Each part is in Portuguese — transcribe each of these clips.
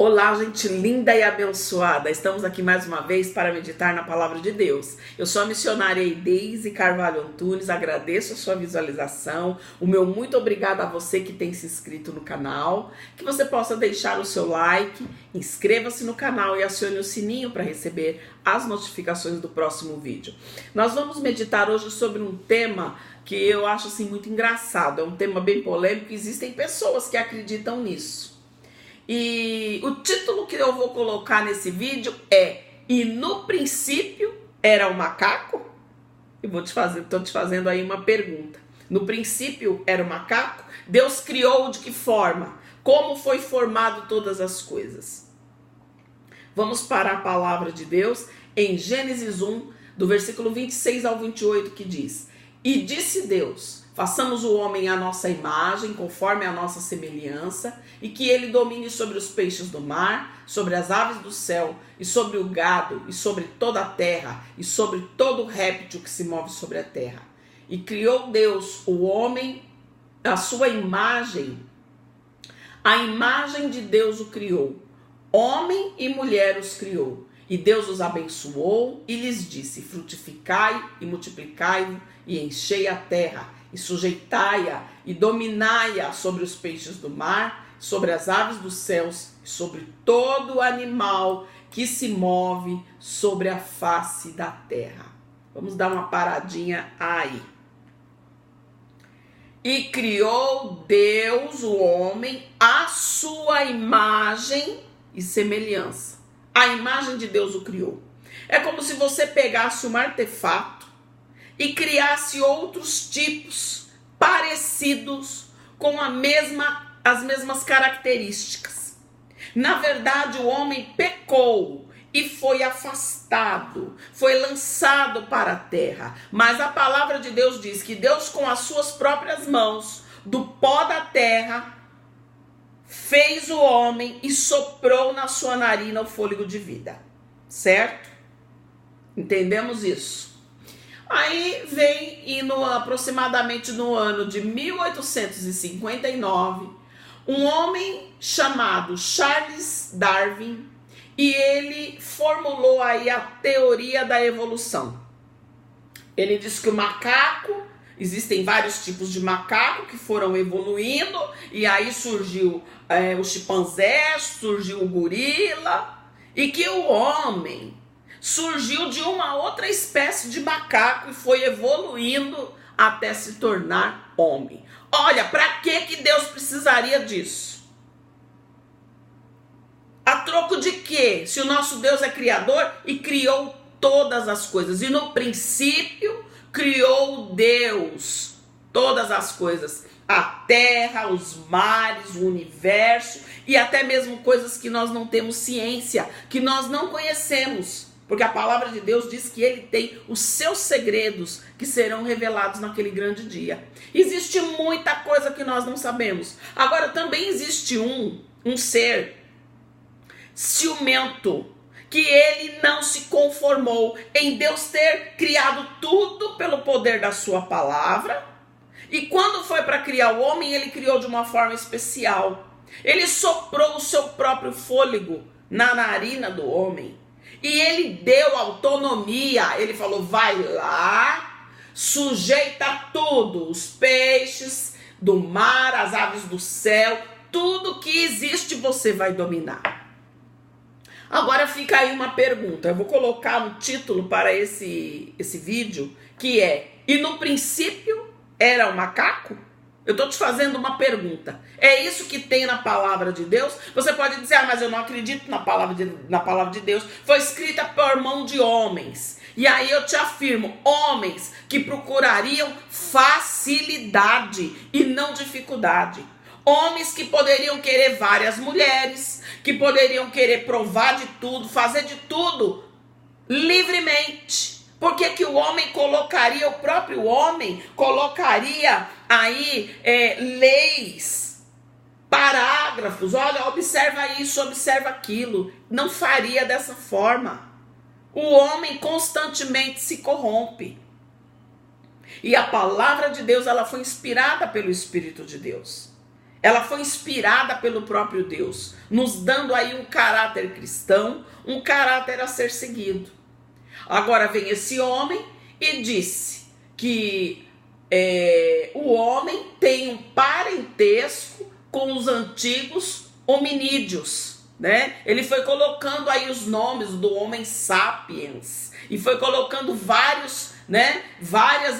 Olá, gente linda e abençoada. Estamos aqui mais uma vez para meditar na palavra de Deus. Eu sou a missionária Deise Carvalho Antunes, agradeço a sua visualização. O meu muito obrigado a você que tem se inscrito no canal. Que você possa deixar o seu like, inscreva-se no canal e acione o sininho para receber as notificações do próximo vídeo. Nós vamos meditar hoje sobre um tema que eu acho assim muito engraçado. É um tema bem polêmico, existem pessoas que acreditam nisso. E o título que eu vou colocar nesse vídeo é "E no princípio era o macaco?" E estou te fazendo aí uma pergunta. No princípio era o macaco? Deus criou de que forma? Como foi formado todas as coisas? Vamos para a palavra de Deus em Gênesis 1, do versículo 26 ao 28, que diz: "E disse Deus: façamos o homem à nossa imagem, conforme a nossa semelhança, e que ele domine sobre os peixes do mar, sobre as aves do céu, e sobre o gado, e sobre toda a terra, e sobre todo réptil que se move sobre a terra. E criou Deus o homem à sua imagem, a imagem de Deus o criou, homem e mulher os criou. E Deus os abençoou e lhes disse: frutificai e multiplicai e enchei a terra, e sujeitai-a e dominai-a sobre os peixes do mar, sobre as aves dos céus, e sobre todo animal que se move sobre a face da terra." Vamos dar uma paradinha aí. E criou Deus o homem à sua imagem e semelhança. A imagem de Deus o criou. É como se você pegasse um artefato e criasse outros tipos parecidos com as mesmas características. Na verdade, o homem pecou e foi afastado, foi lançado para a terra. Mas a palavra de Deus diz que Deus, com as suas próprias mãos, do pó da terra, fez o homem e soprou na sua narina o fôlego de vida. Certo? Entendemos isso? Aí vem, aproximadamente no ano de 1859, um homem chamado Charles Darwin, e ele formulou aí a teoria da evolução. Ele diz que o macaco, existem vários tipos de macaco que foram evoluindo, e aí surgiu o chimpanzé, surgiu o gorila, e que o homem surgiu de uma outra espécie de macaco e foi evoluindo até se tornar homem. Olha, para que Deus precisaria disso? A troco de quê? Se o nosso Deus é criador e criou todas as coisas. E no princípio criou Deus todas as coisas. A terra, os mares, o universo e até mesmo coisas que nós não temos ciência, que nós não conhecemos. Porque a palavra de Deus diz que ele tem os seus segredos que serão revelados naquele grande dia. Existe muita coisa que nós não sabemos. Agora, também existe um ser ciumento, que ele não se conformou em Deus ter criado tudo pelo poder da sua palavra. E quando foi para criar o homem, ele criou de uma forma especial. Ele soprou o seu próprio fôlego na narina do homem. E ele deu autonomia. Ele falou: vai lá, sujeita tudo, os peixes do mar, as aves do céu, tudo que existe você vai dominar. Agora fica aí uma pergunta. Eu vou colocar um título para esse vídeo, que é: e no princípio era o macaco? Eu estou te fazendo uma pergunta. É isso que tem na palavra de Deus? Você pode dizer: mas eu não acredito na palavra de Deus. Foi escrita por mão de homens. E aí eu te afirmo, homens que procurariam facilidade e não dificuldade. Homens que poderiam querer várias mulheres, que poderiam querer provar de tudo, fazer de tudo livremente. Por que o homem colocaria, o próprio homem colocaria aí leis, parágrafos? Olha, observa isso, observa aquilo. Não faria dessa forma. O homem constantemente se corrompe. E a palavra de Deus, ela foi inspirada pelo Espírito de Deus. ela foi inspirada pelo próprio Deus, nos dando aí um caráter cristão, um caráter a ser seguido. Agora vem esse homem e disse que o homem tem um parentesco com os antigos hominídeos, né? Ele foi colocando aí os nomes do homem sapiens e foi colocando várias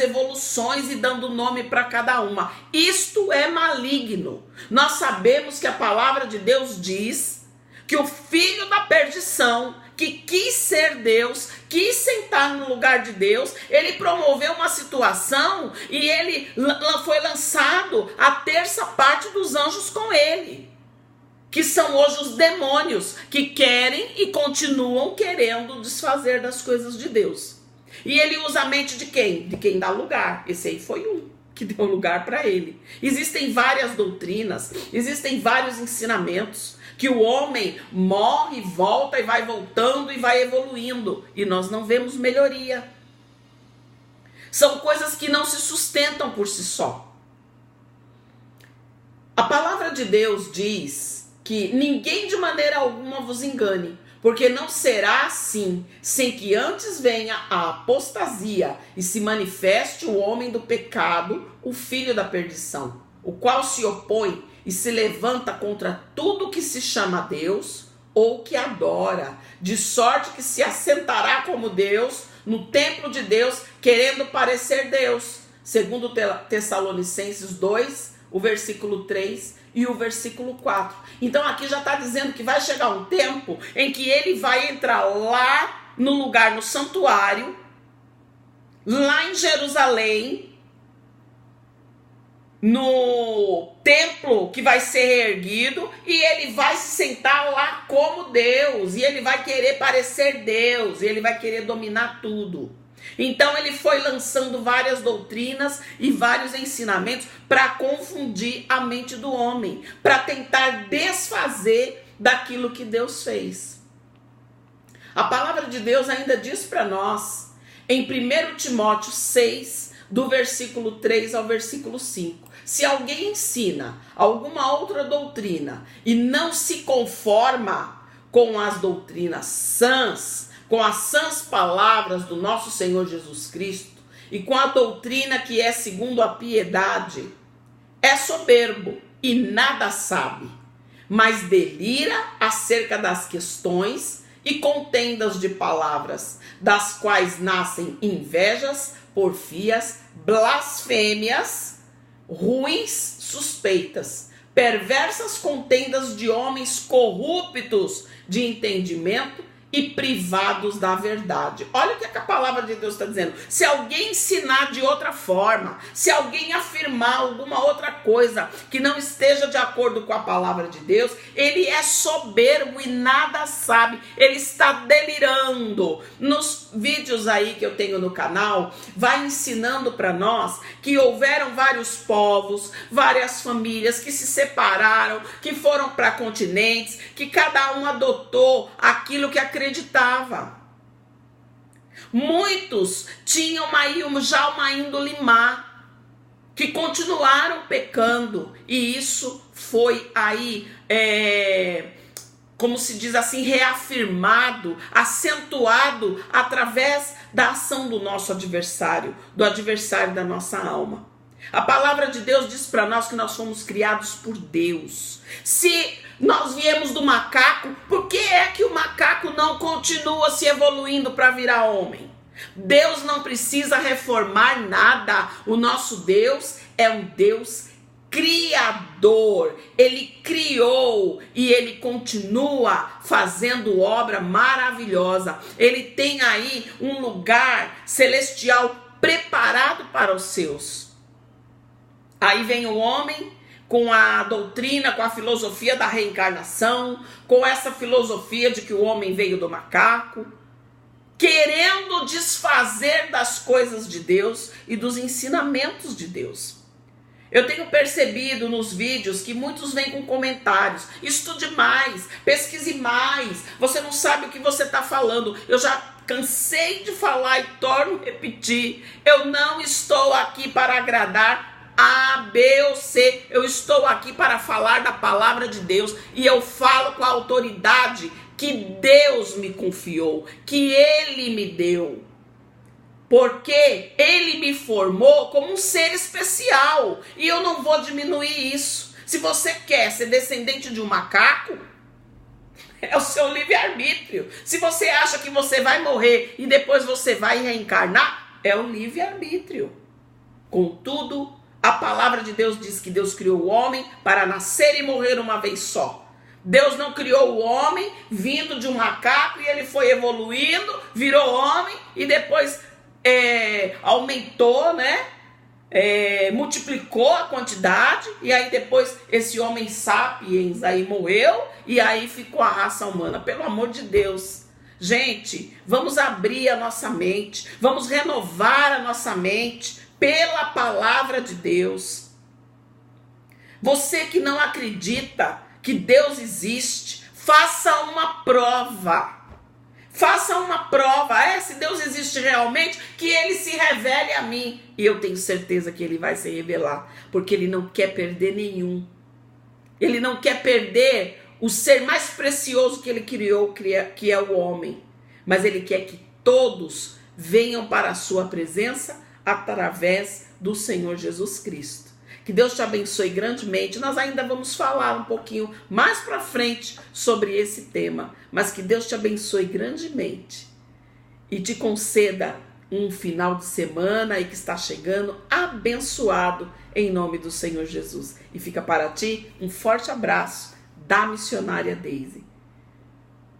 evoluções e dando nome para cada uma. Isto é maligno. Nós sabemos que a palavra de Deus diz que o filho da perdição, que quis ser Deus, quis sentar no lugar de Deus, ele promoveu uma situação e ele foi lançado a terça parte dos anjos com ele, que são hoje os demônios, que querem e continuam querendo desfazer das coisas de Deus. E ele usa a mente de quem? De quem dá lugar. Esse aí foi um que deu lugar para ele. Existem várias doutrinas, existem vários ensinamentos, que o homem morre, volta e vai voltando e vai evoluindo. E nós não vemos melhoria. São coisas que não se sustentam por si só. A palavra de Deus diz que ninguém de maneira alguma vos engane, porque não será assim, sem que antes venha a apostasia e se manifeste o homem do pecado, o filho da perdição, o qual se opõe e se levanta contra tudo que se chama Deus ou que adora, de sorte que se assentará como Deus no templo de Deus, querendo parecer Deus. Segundo Tessalonicenses 2, o versículo 3 e o versículo 4. Então aqui já está dizendo que vai chegar um tempo em que ele vai entrar lá no lugar, no santuário, lá em Jerusalém, no templo que vai ser erguido, e ele vai se sentar lá como Deus, e ele vai querer parecer Deus, e ele vai querer dominar tudo. Então ele foi lançando várias doutrinas e vários ensinamentos para confundir a mente do homem, para tentar desfazer daquilo que Deus fez. A palavra de Deus ainda diz para nós, em 1 Timóteo 6, do versículo 3 ao versículo 5. Se alguém ensina alguma outra doutrina e não se conforma com as doutrinas sãs, com as sãs palavras do nosso Senhor Jesus Cristo e com a doutrina que é segundo a piedade, é soberbo e nada sabe, mas delira acerca das questões e contendas de palavras, das quais nascem invejas, porfias, blasfêmias, ruins suspeitas, perversas contendas de homens corruptos de entendimento e privados da verdade. Olha o que a palavra de Deus está dizendo. Se alguém ensinar de outra forma, se alguém afirmar alguma outra coisa que não esteja de acordo com a palavra de Deus, ele é soberbo e nada sabe, ele está delirando. Nos vídeos aí que eu tenho no canal, vai ensinando para nós que houveram vários povos, várias famílias que se separaram, que foram para continentes, que cada um adotou aquilo que acreditava. Muitos tinham já uma índole má, que continuaram pecando, e isso foi aí, como se diz assim, reafirmado, acentuado através da ação do nosso adversário, do adversário da nossa alma. A palavra de Deus diz para nós que nós fomos criados por Deus. Se nós viemos do macaco, por que é que o macaco não continua se evoluindo para virar homem? Deus não precisa reformar nada. O nosso Deus é um Deus criador. Ele criou e ele continua fazendo obra maravilhosa. Ele tem aí um lugar celestial preparado para os seus. Aí vem o homem com a doutrina, com a filosofia da reencarnação, com essa filosofia de que o homem veio do macaco, querendo desfazer das coisas de Deus e dos ensinamentos de Deus. Eu tenho percebido nos vídeos que muitos vêm com comentários: estude mais, pesquise mais, você não sabe o que você está falando. Eu já cansei de falar e torno a repetir: eu não estou aqui para agradar A, B ou C. Eu estou aqui para falar da palavra de Deus e eu falo com a autoridade que Deus me confiou, que Ele me deu. Porque Ele me formou como um ser especial e eu não vou diminuir isso. Se você quer ser descendente de um macaco, é o seu livre-arbítrio. Se você acha que você vai morrer e depois você vai reencarnar, é o livre-arbítrio. Contudo, a palavra de Deus diz que Deus criou o homem para nascer e morrer uma vez só. Deus não criou o homem vindo de um macaco e ele foi evoluindo, virou homem e depois aumentou, né? Multiplicou a quantidade e aí depois esse homem sapiens aí morreu e aí ficou a raça humana. Pelo amor de Deus, gente, vamos abrir a nossa mente, vamos renovar a nossa mente pela palavra de Deus. Você que não acredita que Deus existe, faça uma prova. Faça uma prova, se Deus existe realmente, que Ele se revele a mim. E eu tenho certeza que Ele vai se revelar, porque Ele não quer perder nenhum. Ele não quer perder o ser mais precioso que Ele criou, que é o homem. Mas Ele quer que todos venham para a sua presença através do Senhor Jesus Cristo. Que Deus te abençoe grandemente. Nós ainda vamos falar um pouquinho mais para frente sobre esse tema. Mas que Deus te abençoe grandemente. E te conceda um final de semana aí que está chegando abençoado em nome do Senhor Jesus. E fica para ti um forte abraço da missionária Deise.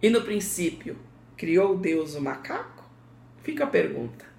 E no princípio, criou Deus o macaco? Fica a pergunta.